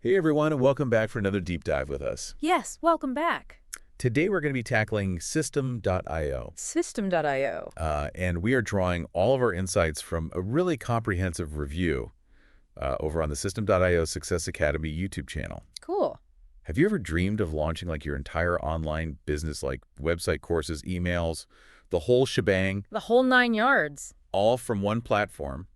Hey everyone, and welcome back for another deep dive with us. Yes, welcome back. Today we're going to be tackling System.io, System.io. and we are drawing all of our insights from a really comprehensive review over on the System.io Success Academy YouTube channel. Cool. Have you ever dreamed of launching like your entire online business, like website, courses, emails, the whole shebang, The whole 9 yards. all from one platform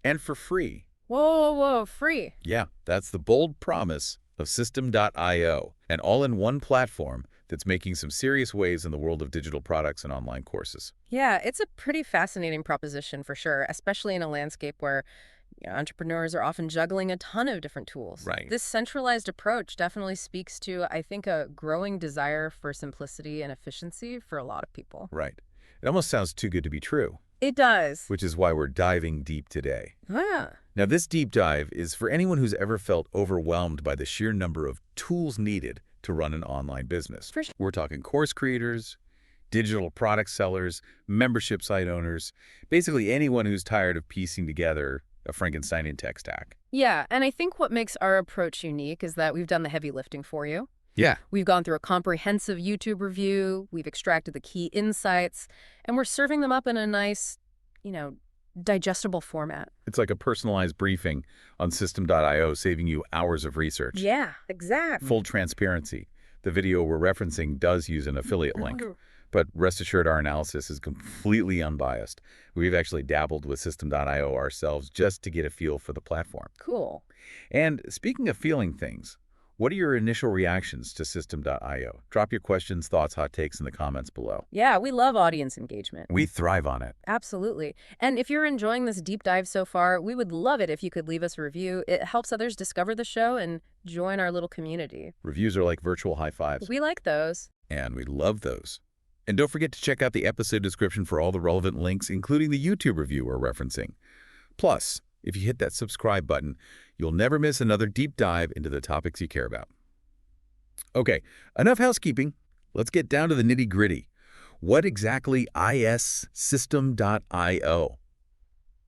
and for free? Whoa, whoa, whoa, free. Yeah, that's the bold promise of System.io, an all-in-one platform that's making some serious waves in the world of digital products and online courses. Yeah, it's a pretty fascinating proposition for sure, especially in a landscape where entrepreneurs are often juggling a ton of different tools. Right. This centralized approach definitely speaks to, I think, a growing desire for simplicity and efficiency for a lot of people. Right. It almost sounds too good to be true, It does. which is why we're diving deep today. Yeah. Now, this deep dive is for anyone who's ever felt overwhelmed by the sheer number of tools needed to run an online business. For sure. We're talking course creators, digital product sellers, membership site owners, basically anyone who's tired of piecing together a Frankensteinian tech stack. Yeah, and I think what makes our approach unique is that we've done the heavy lifting for you. Yeah. We've gone through a comprehensive YouTube review, we've extracted the key insights, and we're serving them up in a nice, digestible format. It's like a personalized briefing on System.io, saving you hours of research. Yeah, exactly. Full transparency. The video we're referencing does use an affiliate link, but rest assured our analysis is completely unbiased. We've actually dabbled with System.io ourselves just to get a feel for the platform. Cool. And speaking of feeling things, what are your initial reactions to System.io? Drop your questions, thoughts, hot takes in the comments below. Yeah, we love audience engagement. We thrive on it. Absolutely. And if you're enjoying this deep dive so far, we would love it if you could leave us a review. It helps others discover the show and join our little community. Reviews are like virtual high fives, We like those. and we love those. And don't forget to check out the episode description for all the relevant links, including the YouTube review we're referencing. Plus, if you hit that subscribe button, you'll never miss another deep dive into the topics you care about. Okay, enough housekeeping. Let's get down to the nitty-gritty. What exactly is System.io?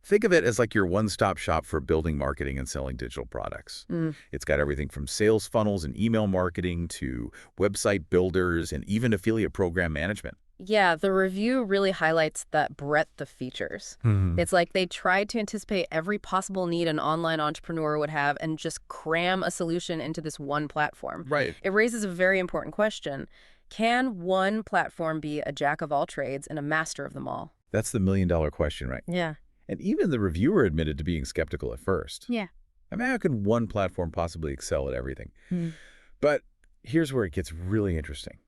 Think of it as like your one-stop shop for building, marketing, and selling digital products. It's got everything from sales funnels and email marketing to website builders and even affiliate program management. Yeah, the review really highlights that breadth of features. It's like they tried to anticipate every possible need an online entrepreneur would have and just cram a solution into this one platform. Right. It raises a very important question. Can one platform be a jack of all trades and a master of them all? That's the million-dollar question, right? Yeah. And even the reviewer admitted to being skeptical at first. Yeah. I mean, how can one platform possibly excel at everything? But here's where it gets really interesting.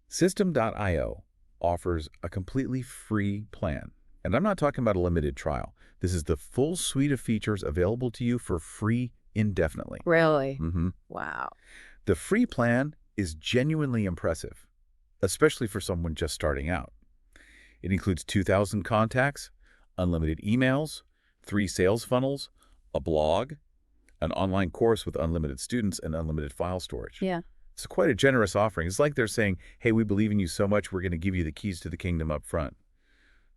System.io offers a completely free plan. And I'm not talking about a limited trial. This is the full suite of features available to you for free indefinitely. Really? Mm-hmm. Wow. The free plan is genuinely impressive, especially for someone just starting out. It includes 2,000 contacts, unlimited emails, 3 sales funnels, a blog, an online course with unlimited students, and unlimited file storage. Yeah. It's quite a generous offering. It's like they're saying, hey, we believe in you so much, we're going to give you the keys to the kingdom up front.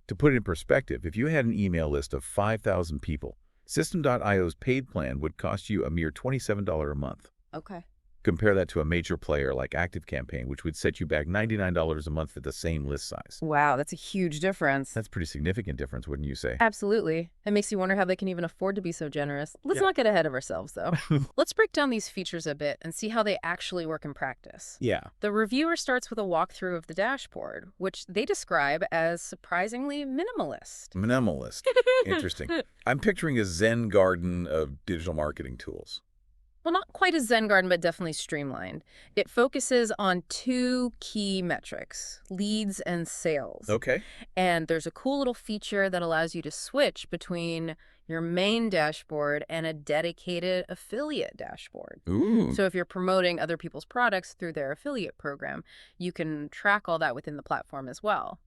To put it in perspective, if you had an email list of 5,000 people, System.io's paid plan would cost you a mere $27 a month. Okay. Compare that to a major player like ActiveCampaign, which would set you back $99 a month at the same list size. Wow, that's a huge difference. That's a pretty significant difference, wouldn't you say? Absolutely. It makes you wonder how they can even afford to be so generous. Let's not get ahead of ourselves, though. Let's break down these features a bit and see how they actually work in practice. Yeah. The reviewer starts with a walkthrough of the dashboard, which they describe as surprisingly minimalist. Minimalist. Interesting. I'm picturing a Zen garden of digital marketing tools. Well, not quite a Zen garden, but definitely streamlined. It focuses on 2 key metrics, leads and sales. Okay. And there's a cool little feature that allows you to switch between your main dashboard and a dedicated affiliate dashboard. Ooh. So if you're promoting other people's products through their affiliate program, you can track all that within the platform as well.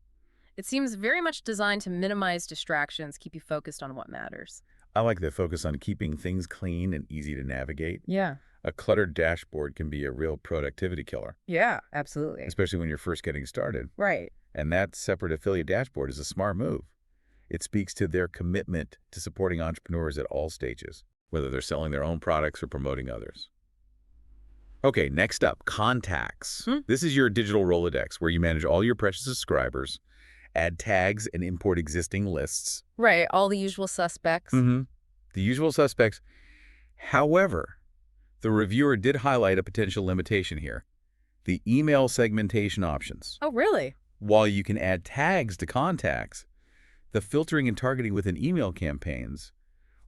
It seems very much designed to minimize distractions, keep you focused on what matters. I like the focus on keeping things clean and easy to navigate. Yeah. A cluttered dashboard can be a real productivity killer, Yeah, absolutely. especially when you're first getting started. Right. And that separate affiliate dashboard is a smart move. It speaks to their commitment to supporting entrepreneurs at all stages, whether they're selling their own products or promoting others. Okay, next up, contacts. This is your digital Rolodex where you manage all your precious subscribers, add tags, and import existing lists. Right, all the usual suspects. The usual suspects. However, the reviewer did highlight a potential limitation here. The email segmentation options. Oh, really? While you can add tags to contacts, the filtering and targeting within email campaigns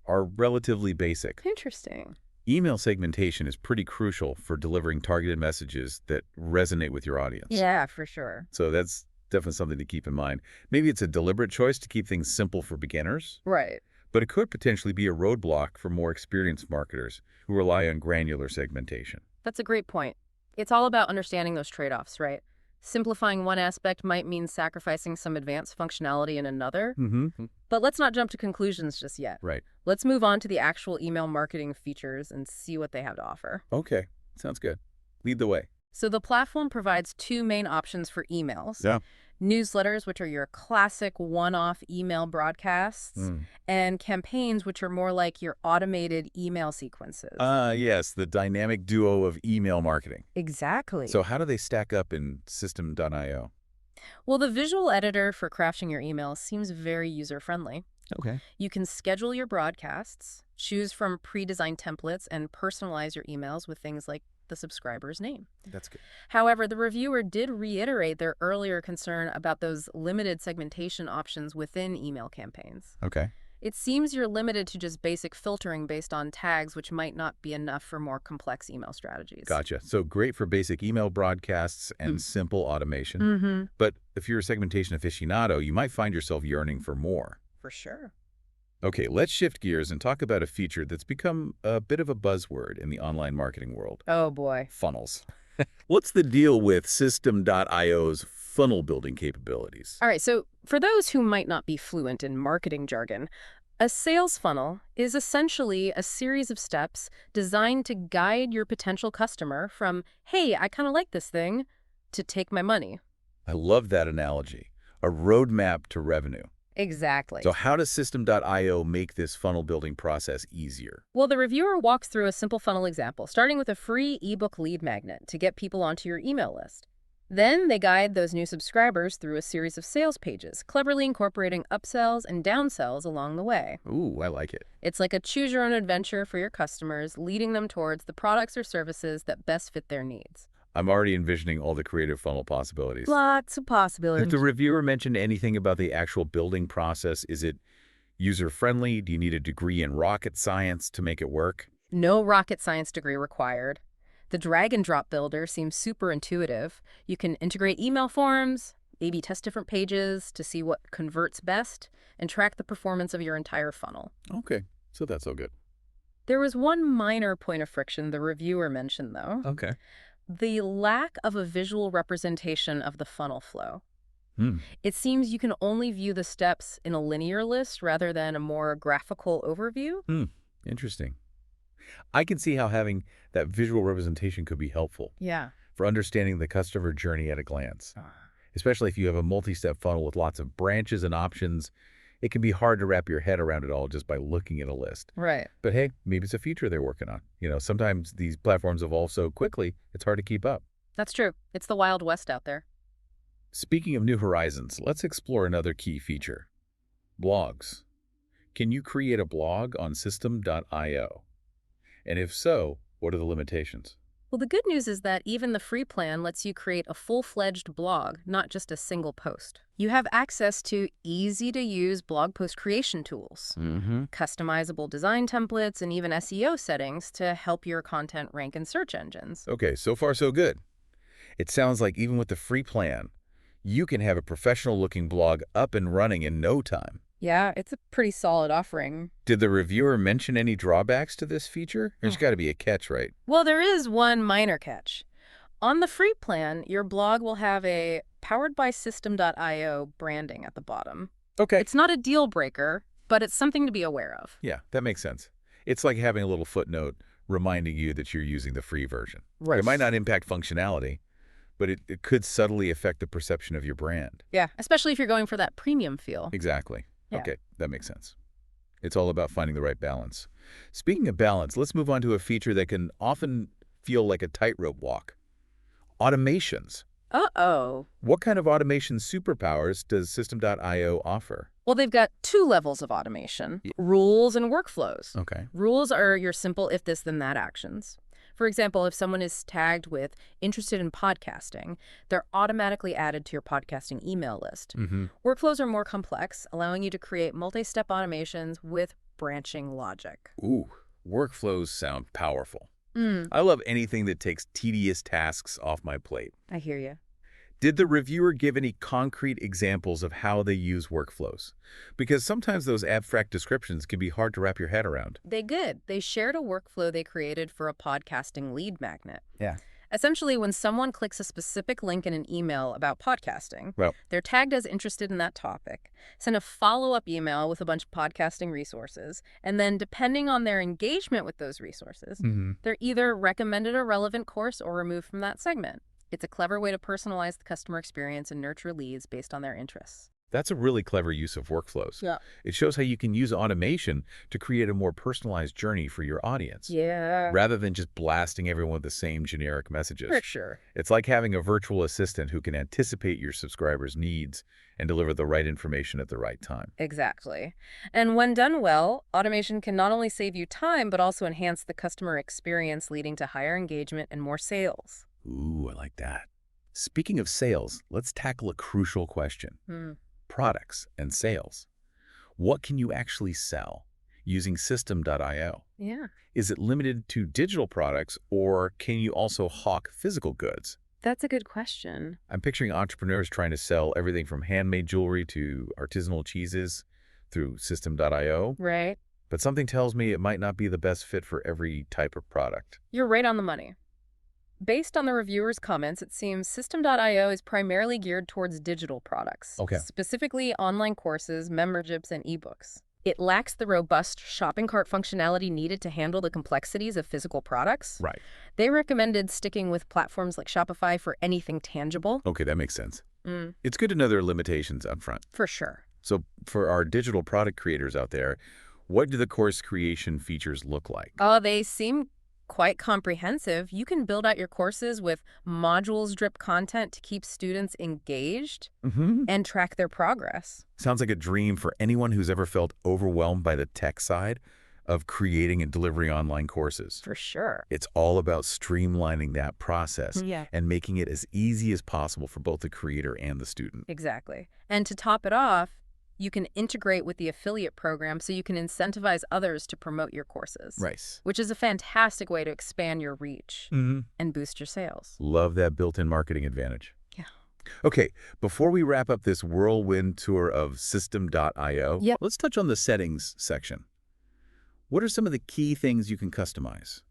are relatively basic. Interesting. Email segmentation is pretty crucial for delivering targeted messages that resonate with your audience. Yeah, for sure. So that's definitely something to keep in mind. Maybe it's a deliberate choice to keep things simple for beginners, Right. but it could potentially be a roadblock for more experienced marketers who rely on granular segmentation. That's a great point. It's all about understanding those trade-offs, right? Simplifying one aspect might mean sacrificing some advanced functionality in another. But let's not jump to conclusions just yet. Right. Let's move on to the actual email marketing features and see what they have to offer. Okay. Sounds good. Lead the way. So the platform provides two main options for emails. Yeah. Newsletters, which are your classic one-off email broadcasts, and campaigns, which are more like your automated email sequences. Yes, the dynamic duo of email marketing. Exactly. So how do they stack up in System.io? Well, the visual editor for crafting your emails seems very user-friendly. Okay. You can schedule your broadcasts, choose from pre-designed templates, and personalize your emails with things like the subscriber's name. That's good. However, the reviewer did reiterate their earlier concern about those limited segmentation options within email campaigns. Okay. It seems you're limited to just basic filtering based on tags, which might not be enough for more complex email strategies. Gotcha. So great for basic email broadcasts and simple automation. But if you're a segmentation aficionado, you might find yourself yearning for more. For sure. Okay, let's shift gears and talk about a feature that's become a bit of a buzzword in the online marketing world. Oh, boy. Funnels. What's the deal with System.io's funnel building capabilities? All right, so for those who might not be fluent in marketing jargon, a sales funnel is essentially a series of steps designed to guide your potential customer from, hey, I kind of like this thing, to take my money. I love that analogy. A roadmap to revenue. Exactly. So how does System.io make this funnel building process easier? Well, the reviewer walks through a simple funnel example, starting with a free ebook lead magnet to get people onto your email list. Then they guide those new subscribers through a series of sales pages, cleverly incorporating upsells and downsells along the way. Ooh, I like it. It's like a choose-your-own-adventure for your customers, leading them towards the products or services that best fit their needs. I'm already envisioning all the creative funnel possibilities. Lots of possibilities. Did the reviewer mention anything about the actual building process? Is it user-friendly? Do you need a degree in rocket science to make it work? No rocket science degree required. The drag-and-drop builder seems super intuitive. You can integrate email forms, A/B test different pages to see what converts best, and track the performance of your entire funnel. Okay, so that's all good. There was one minor point of friction the reviewer mentioned, though. Okay. The lack of a visual representation of the funnel flow. It seems you can only view the steps in a linear list rather than a more graphical overview. Interesting. I can see how having that visual representation could be helpful Yeah. for understanding the customer journey at a glance. Especially if you have a multi-step funnel with lots of branches and options, it can be hard to wrap your head around it all just by looking at a list. Right. But hey, maybe it's a feature they're working on. You know, sometimes these platforms evolve so quickly, it's hard to keep up. That's true. It's the Wild West out there. Speaking of new horizons, let's explore another key feature. Blogs. Can you create a blog on System.io? And if so, what are the limitations? Well, the good news is that even the free plan lets you create a full-fledged blog, not just a single post. You have access to easy-to-use blog post creation tools, customizable design templates, and even SEO settings to help your content rank in search engines. Okay, so far so good. It sounds like even with the free plan, you can have a professional-looking blog up and running in no time. Yeah, it's a pretty solid offering. Did the reviewer mention any drawbacks to this feature? There's got to be a catch, right? Well, there is one minor catch. On the free plan, your blog will have a Powered by System.io branding at the bottom. Okay. It's not a deal breaker, but it's something to be aware of. Yeah, that makes sense. It's like having a little footnote reminding you that you're using the free version. Right. It might not impact functionality, but it could subtly affect the perception of your brand. Yeah, especially if you're going for that premium feel. Exactly. Yeah. Okay, that makes sense. It's all about finding the right balance. Speaking of balance, let's move on to a feature that can often feel like a tightrope walk. Automations. Uh-oh. What kind of automation superpowers does System.io offer? Well, they've got two levels of automation, rules and workflows. Okay. Rules are your simple if this then that actions. For example, if someone is tagged with interested in podcasting, they're automatically added to your podcasting email list. Workflows are more complex, allowing you to create multi-step automations with branching logic. Ooh, workflows sound powerful. I love anything that takes tedious tasks off my plate. I hear you. Did the reviewer give any concrete examples of how they use workflows? Because sometimes those abstract descriptions can be hard to wrap your head around. They did. They shared a workflow they created for a podcasting lead magnet. Yeah. Essentially, when someone clicks a specific link in an email about podcasting, Well, they're tagged as interested in that topic, send a follow-up email with a bunch of podcasting resources, and then depending on their engagement with those resources, they're either recommended a relevant course or removed from that segment. It's a clever way to personalize the customer experience and nurture leads based on their interests. that's a really clever use of workflows. Yeah. It shows how you can use automation to create a more personalized journey for your audience. Yeah. Rather than just blasting everyone with the same generic messages. For sure. It's like having a virtual assistant who can anticipate your subscribers' needs and deliver the right information at the right time. Exactly. And when done well, automation can not only save you time, but also enhance the customer experience, leading to higher engagement and more sales. Ooh, I like that. Speaking of sales, let's tackle a crucial question. Products and sales. What can you actually sell using System.io? Yeah. Is it limited to digital products, or can you also hawk physical goods? That's a good question. I'm picturing entrepreneurs trying to sell everything from handmade jewelry to artisanal cheeses through System.io, Right. but something tells me it might not be the best fit for every type of product. You're right on the money. Based on the reviewers' comments, it seems System.io is primarily geared towards digital products, Okay. specifically online courses, memberships, and ebooks. It lacks the robust shopping cart functionality needed to handle the complexities of physical products. Right. They recommended sticking with platforms like Shopify for anything tangible. Okay, that makes sense. It's good to know their limitations up front. For sure. So for our digital product creators out there, what do the course creation features look like? Oh, they seem quite comprehensive. You can build out your courses with modules drip content to keep students engaged and track their progress. Sounds like a dream for anyone who's ever felt overwhelmed by the tech side of creating and delivering online courses. For sure. It's all about streamlining that process Yeah. and making it as easy as possible for both the creator and the student. Exactly. And to top it off, you can integrate with the affiliate program so you can incentivize others to promote your courses. Right. Which is a fantastic way to expand your reach and boost your sales. Love that built-in marketing advantage. Yeah. Okay, before we wrap up this whirlwind tour of System.io, Yep. let's touch on the settings section. What are some of the key things you can customize?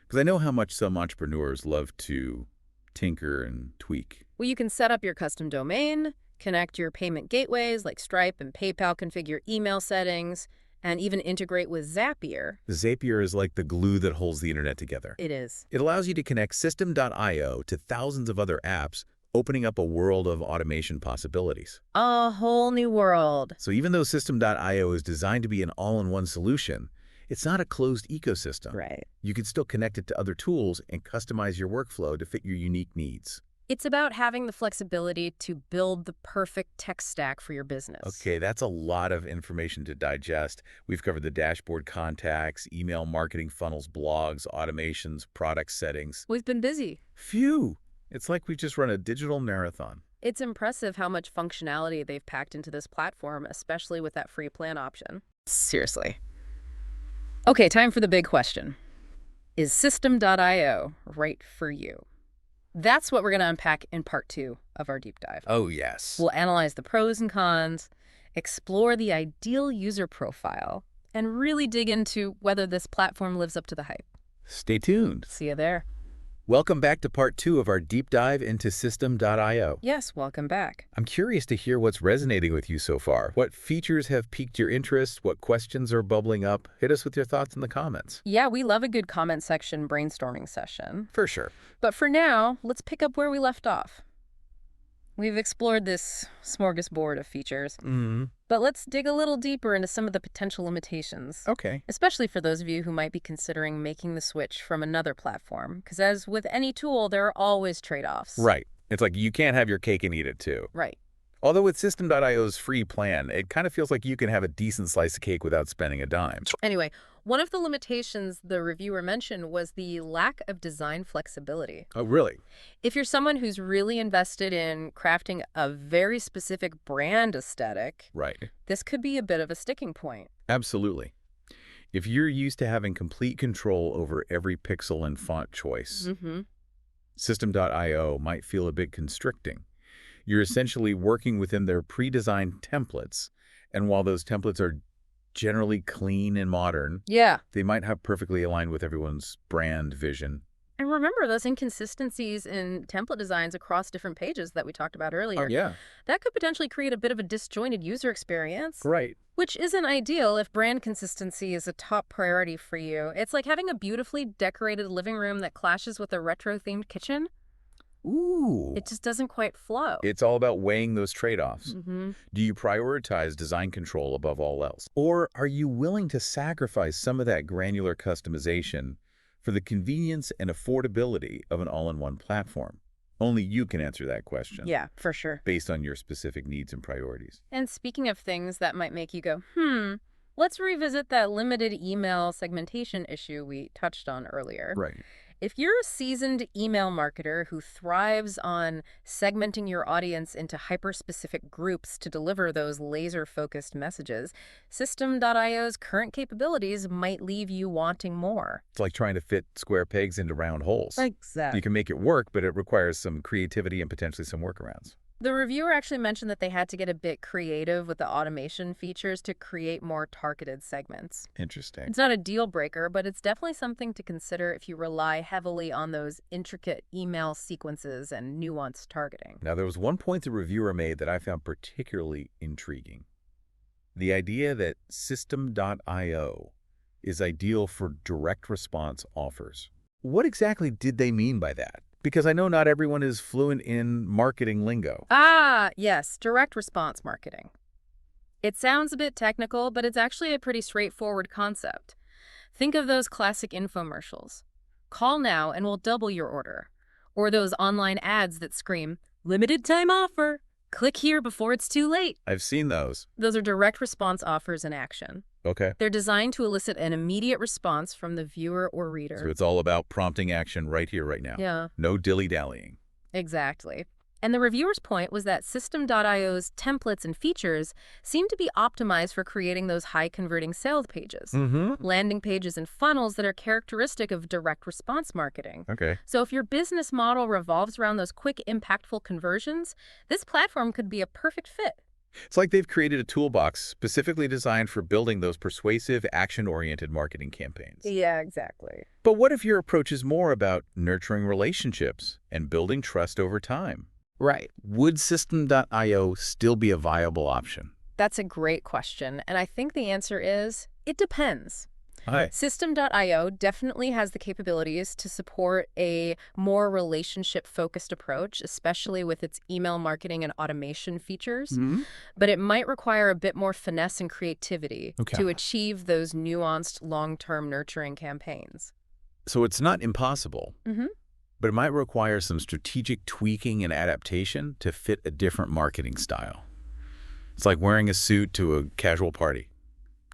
Because I know how much some entrepreneurs love to tinker and tweak. Well, you can set up your custom domain, connect your payment gateways like Stripe and PayPal, configure email settings, and even integrate with Zapier. The Zapier is like the glue that holds the internet together. It is. It allows you to connect System.io to thousands of other apps, opening up a world of automation possibilities. A whole new world. So even though System.io is designed to be an all-in-one solution, it's not a closed ecosystem. Right. You can still connect it to other tools and customize your workflow to fit your unique needs. It's about having the flexibility to build the perfect tech stack for your business. Okay, that's a lot of information to digest. We've covered the dashboard contacts, email marketing funnels, blogs, automations, product settings. We've been busy. Phew! It's like we've just run a digital marathon. It's impressive how much functionality they've packed into this platform, especially with that free plan option. Seriously. Okay, time for the big question. Is System.io right for you? That's what we're going to unpack in part 2 of our deep dive. Oh, yes. We'll analyze the pros and cons, explore the ideal user profile, and really dig into whether this platform lives up to the hype. Stay tuned. See you there. Welcome back to part 2 of our deep dive into System.io. Yes, welcome back. I'm curious to hear what's resonating with you so far. What features have piqued your interest? What questions are bubbling up? Hit us with your thoughts in the comments. Yeah, we love a good comment section brainstorming session. For sure. But for now, let's pick up where we left off. We've explored this smorgasbord of features, Mm-hmm. but let's dig a little deeper into some of the potential limitations, Okay. especially for those of you who might be considering making the switch from another platform. Because as with any tool, there are always trade-offs. Right. It's like you can't have your cake and eat it too. Right. Although with System.io's free plan, it kind of feels like you can have a decent slice of cake without spending a dime. Anyway, one of the limitations the reviewer mentioned was the lack of design flexibility. Oh, really? If you're someone who's really invested in crafting a very specific brand aesthetic, Right. this could be a bit of a sticking point. Absolutely. If you're used to having complete control over every pixel and font choice, Mm-hmm. System.io might feel a bit constricting. You're essentially working within their pre-designed templates, and while those templates are generally clean and modern, Yeah. they might have perfectly aligned with everyone's brand vision. And remember those inconsistencies in template designs across different pages that we talked about earlier. yeah. That could potentially create a bit of a disjointed user experience, Right. which isn't ideal if brand consistency is a top priority for you. It's like having a beautifully decorated living room that clashes with a retro-themed kitchen. Ooh. It just doesn't quite flow. It's all about weighing those trade-offs. Mm-hmm. Do you prioritize design control above all else? Or are you willing to sacrifice some of that granular customization for the convenience and affordability of an all-in-one platform? Only you can answer that question. Yeah, for sure. Based on your specific needs and priorities. And speaking of things that might make you go, let's revisit that limited email segmentation issue we touched on earlier. Right. If you're a seasoned email marketer who thrives on segmenting your audience into hyper-specific groups to deliver those laser-focused messages, System.io's current capabilities might leave you wanting more. It's like trying to fit square pegs into round holes. Exactly. You can make it work, but it requires some creativity and potentially some workarounds. The reviewer actually mentioned that they had to get a bit creative with the automation features to create more targeted segments. Interesting. It's not a deal breaker, but it's definitely something to consider if you rely heavily on those intricate email sequences and nuanced targeting. Now, there was one point the reviewer made that I found particularly intriguing. The idea that System.io is ideal for direct response offers. What exactly did they mean by that? Because I know not everyone is fluent in marketing lingo. Ah, yes, direct response marketing. It sounds a bit technical, but it's actually a pretty straightforward concept. Think of those classic infomercials. Call now and we'll double your order. Or those online ads that scream, limited time offer. Click here before it's too late. I've seen those. Those are direct response offers in action. Okay. They're designed to elicit an immediate response from the viewer or reader. So it's all about prompting action right here, right now. Yeah, No dilly-dallying. exactly. And the reviewer's point was that System.io's templates and features seem to be optimized for creating those high-converting sales pages, landing pages and funnels that are characteristic of direct response marketing. Okay. So if your business model revolves around those quick, impactful conversions, this platform could be a perfect fit. It's like they've created a toolbox specifically designed for building those persuasive, action-oriented marketing campaigns. Yeah, exactly. But what if your approach is more about nurturing relationships and building trust over time? Right. Would System.io still be a viable option? That's a great question, and I think the answer is, it depends. Hi. System.io definitely has the capabilities to support a more relationship-focused approach, especially with its email marketing and automation features. But it might require a bit more finesse and creativity to achieve those nuanced, long-term nurturing campaigns. So it's not impossible, Mm-hmm. but it might require some strategic tweaking and adaptation to fit a different marketing style. It's like wearing a suit to a casual party.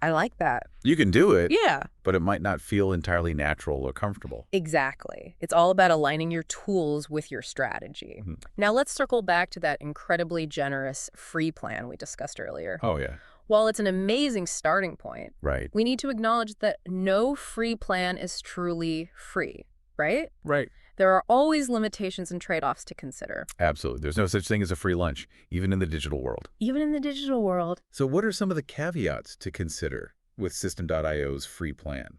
I like that. You can do it, Yeah. but it might not feel entirely natural or comfortable. Exactly. It's all about aligning your tools with your strategy. Mhm. Now let's circle back to that incredibly generous free plan we discussed earlier. Oh, yeah. While it's an amazing starting point, Right. we need to acknowledge that no free plan is truly free, right? Right. There are always limitations and trade-offs to consider, Absolutely. There's no such thing as a free lunch, even in the digital world. even in the digital world. So what are some of the caveats to consider with System.io's free plan?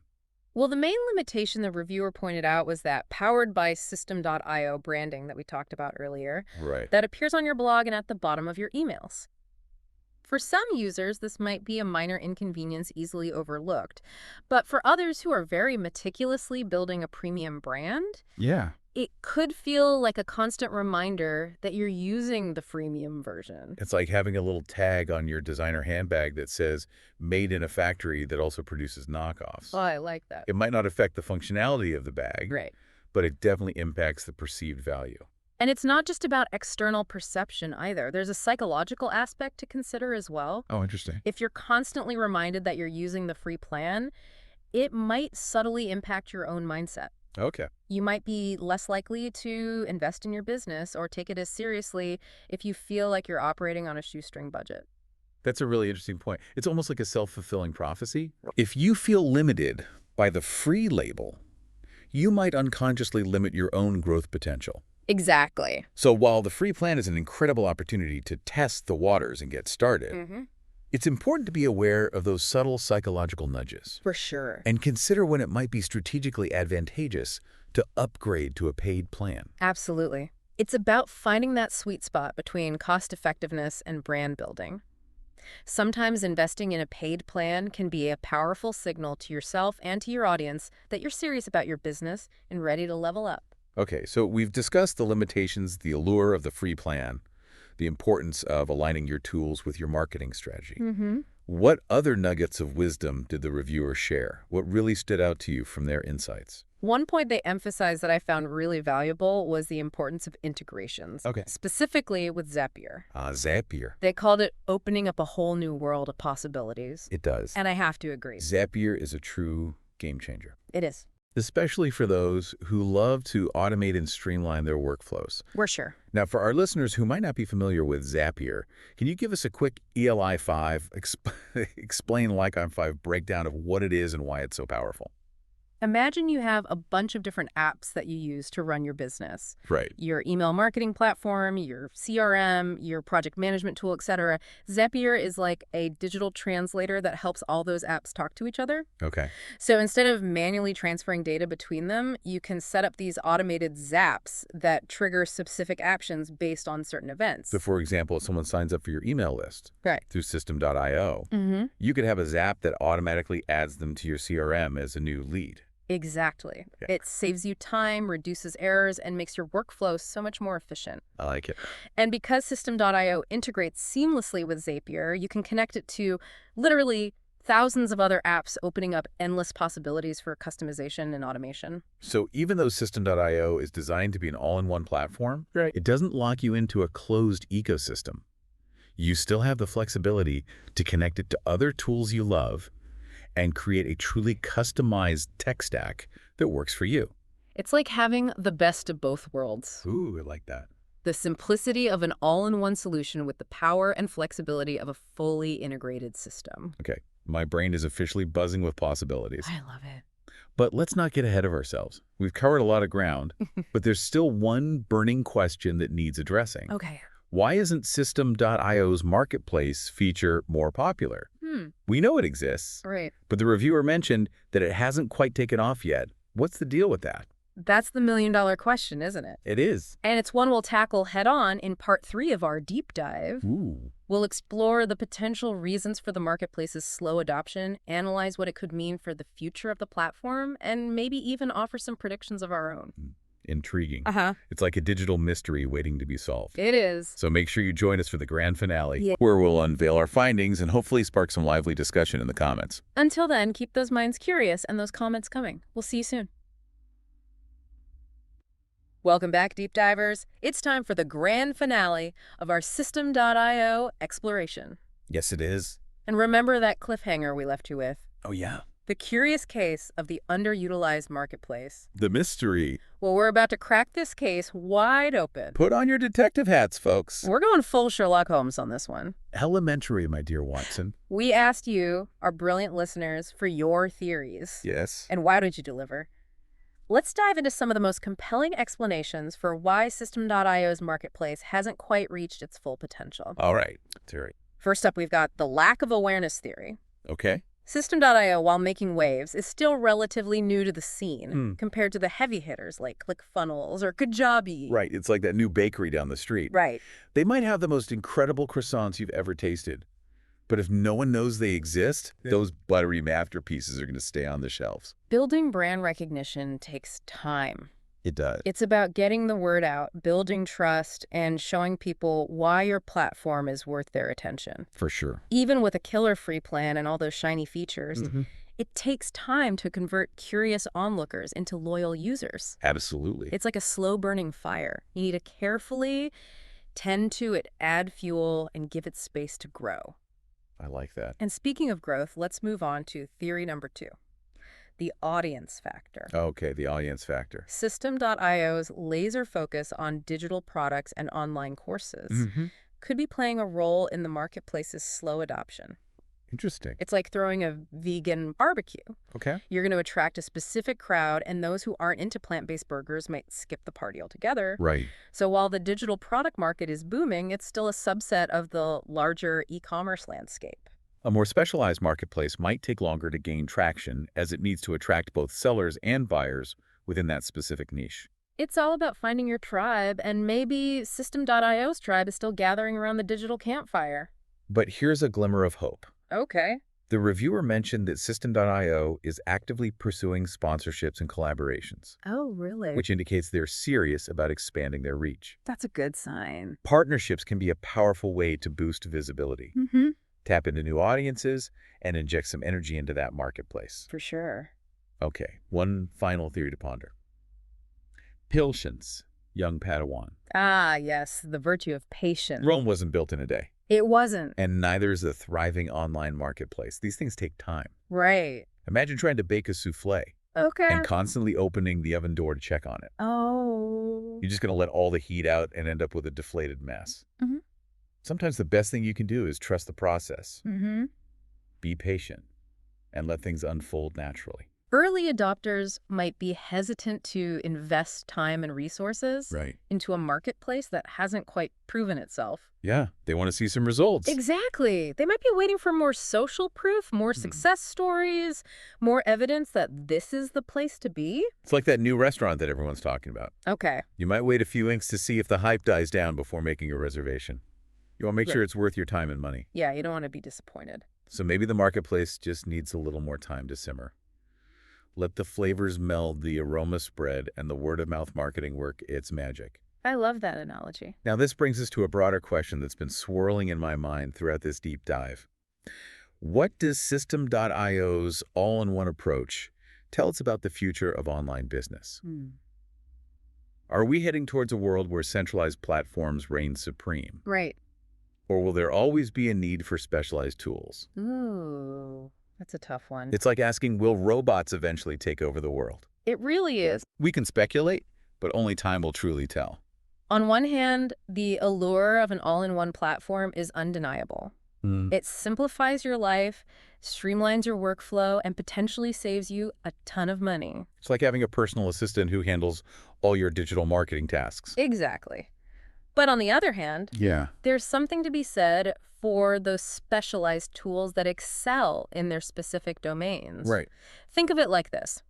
Well, the main limitation the reviewer pointed out was that powered by System.io branding that we talked about earlier, Right. that appears on your blog and at the bottom of your emails. For some users, this might be a minor inconvenience easily overlooked. But for others who are very meticulously building a premium brand, Yeah. it could feel like a constant reminder that you're using the freemium version. It's like having a little tag on your designer handbag that says, made in a factory that also produces knockoffs. Oh, I like that. It might not affect the functionality of the bag, Right. but it definitely impacts the perceived value. And it's not just about external perception either. There's a psychological aspect to consider as well. Oh, interesting. If you're constantly reminded that you're using the free plan, it might subtly impact your own mindset. Okay. You might be less likely to invest in your business or take it as seriously if you feel like you're operating on a shoestring budget. That's a really interesting point. It's almost like a self-fulfilling prophecy. If you feel limited by the free label, you might unconsciously limit your own growth potential. Exactly. So while the free plan is an incredible opportunity to test the waters and get started, it's important to be aware of those subtle psychological nudges For sure. and consider when it might be strategically advantageous to upgrade to a paid plan. Absolutely. It's about finding that sweet spot between cost effectiveness and brand building. Sometimes investing in a paid plan can be a powerful signal to yourself and to your audience that you're serious about your business and ready to level up. Okay, so we've discussed the limitations, the allure of the free plan, the importance of aligning your tools with your marketing strategy. What other nuggets of wisdom did the reviewer share? What really stood out to you from their insights? One point they emphasized that I found really valuable was the importance of integrations, Okay. specifically with Zapier. Zapier. They called it opening up a whole new world of possibilities. It does. And I have to agree. Zapier is a true game changer, It is. especially for those who love to automate and streamline their workflows. We're sure. Now, for our listeners who might not be familiar with Zapier, can you give us a quick ELI5, explain Lycon5 breakdown of what it is and why it's so powerful? Imagine you have a bunch of different apps that you use to run your business. Right. Your email marketing platform, your CRM, your project management tool, etc. Zapier is like a digital translator that helps all those apps talk to each other. Okay. So instead of manually transferring data between them, you can set up these automated zaps that trigger specific actions based on certain events. So, for example, if someone signs up for your email list Right. through System.io, you could have a Zap that automatically adds them to your CRM as a new lead. Exactly. Yeah. It saves you time, reduces errors, and makes your workflow so much more efficient. I like it. And because System.io integrates seamlessly with Zapier, you can connect it to literally thousands of other apps, opening up endless possibilities for customization and automation. So even though System.io is designed to be an all-in-one platform, it doesn't lock you into a closed ecosystem. You still have the flexibility to connect it to other tools you love and create a truly customized tech stack that works for you. It's like having the best of both worlds. Ooh, I like that. The simplicity of an all-in-one solution with the power and flexibility of a fully integrated system. Okay, my brain is officially buzzing with possibilities. I love it. But let's not get ahead of ourselves. We've covered a lot of ground, but there's still one burning question that needs addressing. Okay. Why isn't System.io's marketplace feature more popular? We know it exists, Right. but the reviewer mentioned that it hasn't quite taken off yet. What's the deal with that? That's the million-dollar question, isn't it? It is. And it's one we'll tackle head-on in part 3 of our deep dive. Ooh. We'll explore the potential reasons for the marketplace's slow adoption, analyze what it could mean for the future of the platform, and maybe even offer some predictions of our own. Intriguing. Uh-huh. It's like a digital mystery waiting to be solved. It is. So make sure you join us for the grand finale, Yeah. where we'll unveil our findings and hopefully spark some lively discussion in the comments. Until then, keep those minds curious and those comments coming. We'll see you soon. Welcome back, Deep Divers. It's time for the grand finale of our System.io exploration. Yes, it is. And remember that cliffhanger we left you with? Oh, yeah. The curious case of the underutilized marketplace. The mystery. Well, we're about to crack this case wide open. Put on your detective hats, folks. We're going full Sherlock Holmes on this one. Elementary, my dear Watson. We asked you, our brilliant listeners, for your theories. Yes. And why did you deliver? Let's dive into some of the most compelling explanations for why System.io's marketplace hasn't quite reached its full potential. All right. Let's hear it. First up, we've got the lack of awareness theory. Okay. System.io, while making waves, is still relatively new to the scene compared to the heavy hitters like ClickFunnels or Kajabi. Right. It's like that new bakery down the street. Right. They might have the most incredible croissants you've ever tasted, But if no one knows they exist, those buttery masterpieces are going to stay on the shelves. Building brand recognition takes time. It does. It's about getting the word out, building trust, and showing people why your platform is worth their attention. For sure. Even with a killer free plan and all those shiny features, Mm-hmm. it takes time to convert curious onlookers into loyal users. Absolutely. It's like a slow-burning fire. You need to carefully tend to it, add fuel, and give it space to grow. I like that. And speaking of growth, let's move on to theory number 2, the audience factor. Okay, the audience factor. System.io's laser focus on digital products and online courses could be playing a role in the marketplace's slow adoption. Interesting. It's like throwing a vegan barbecue. Okay. You're going to attract a specific crowd, and those who aren't into plant-based burgers might skip the party altogether. Right. So while the digital product market is booming, it's still a subset of the larger e-commerce landscape. A more specialized marketplace might take longer to gain traction as it needs to attract both sellers and buyers within that specific niche. It's all about finding your tribe, and maybe System.io's tribe is still gathering around the digital campfire. But here's a glimmer of hope. Okay. The reviewer mentioned that System.io is actively pursuing sponsorships and collaborations, Oh, really? which indicates they're serious about expanding their reach. That's a good sign. Partnerships can be a powerful way to boost visibility, tap into new audiences, and inject some energy into that marketplace. For sure. Okay, one final theory to ponder. Patience, young Padawan. Ah, yes, the virtue of patience. Rome wasn't built in a day, It wasn't. and neither is a thriving online marketplace. These things take time. Right. Imagine trying to bake a souffle Okay. and constantly opening the oven door to check on it. Oh. You're just going to let all the heat out and end up with a deflated mess. Mhm. Sometimes the best thing you can do is trust the process, Mm-hmm. be patient, and let things unfold naturally. Early adopters might be hesitant to invest time and resources Right. into a marketplace that hasn't quite proven itself. Yeah, they want to see some results. Exactly. They might be waiting for more social proof, more success stories, more evidence that this is the place to be. It's like that new restaurant that everyone's talking about. Okay. You might wait a few weeks to see if the hype dies down before making a reservation. You want to make sure it's worth your time and money. Yeah, you don't want to be disappointed. So maybe the marketplace just needs a little more time to simmer. Let the flavors meld, the aroma spread, and the word-of-mouth marketing work its magic. I love that analogy. Now, this brings us to a broader question that's been swirling in my mind throughout this deep dive. What does System.io's all-in-one approach tell us about the future of online business? Are we heading towards a world where centralized platforms reign supreme? Right. Or will there always be a need for specialized tools? Ooh, that's a tough one. It's like asking, will robots eventually take over the world? It really is. We can speculate, but only time will truly tell. On one hand, the allure of an all-in-one platform is undeniable. It simplifies your life, streamlines your workflow, and potentially saves you a ton of money. It's like having a personal assistant who handles all your digital marketing tasks. Exactly. But on the other hand, Yeah. there's something to be said for those specialized tools that excel in their specific domains. Right. Think of it like this.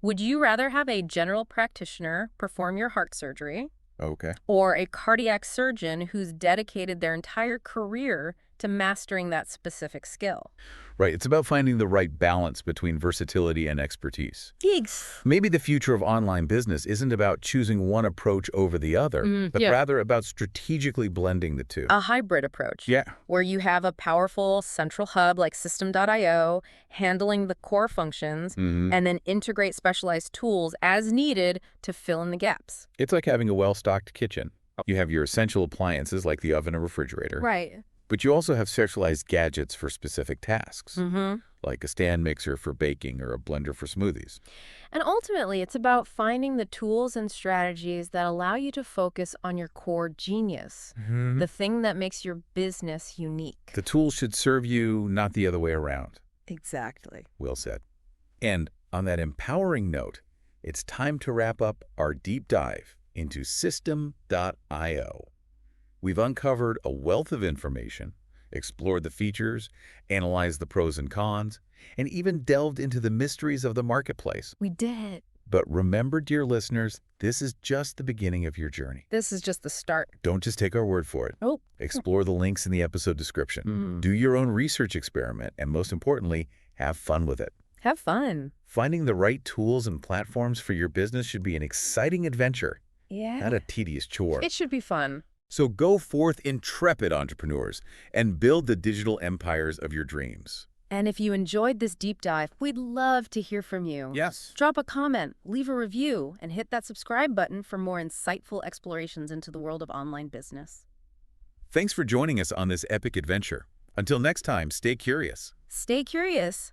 Would you rather have a general practitioner perform your heart surgery Okay. or a cardiac surgeon who's dedicated their entire career to mastering that specific skill? Right. It's about finding the right balance between versatility and expertise. Eeks. Maybe the future of online business isn't about choosing one approach over the other, but yeah. rather about strategically blending the two. A hybrid approach. Yeah. Where you have a powerful central hub like System.io handling the core functions and then integrate specialized tools as needed to fill in the gaps. It's like having a well-stocked kitchen. You have your essential appliances like the oven and refrigerator, Right. but you also have specialized gadgets for specific tasks, Mm-hmm. like a stand mixer for baking or a blender for smoothies. And ultimately, it's about finding the tools and strategies that allow you to focus on your core genius, the thing that makes your business unique. The tools should serve you, not the other way around. Exactly. Well said. And on that empowering note, it's time to wrap up our deep dive into System.io. We've uncovered a wealth of information, explored the features, analyzed the pros and cons, and even delved into the mysteries of the marketplace. We did. But remember, dear listeners, this is just the beginning of your journey. This is just the start. Don't just take our word for it. Oh. Explore the links in the episode description. Do your own research experiment, and most importantly, have fun with it. Have fun. Finding the right tools and platforms for your business should be an exciting adventure, Yeah. not a tedious chore. It should be fun. So go forth, intrepid entrepreneurs, and build the digital empires of your dreams. And if you enjoyed this deep dive, we'd love to hear from you. Yes. Drop a comment, leave a review, and hit that subscribe button for more insightful explorations into the world of online business. Thanks for joining us on this epic adventure. Until next time, stay curious. Stay curious.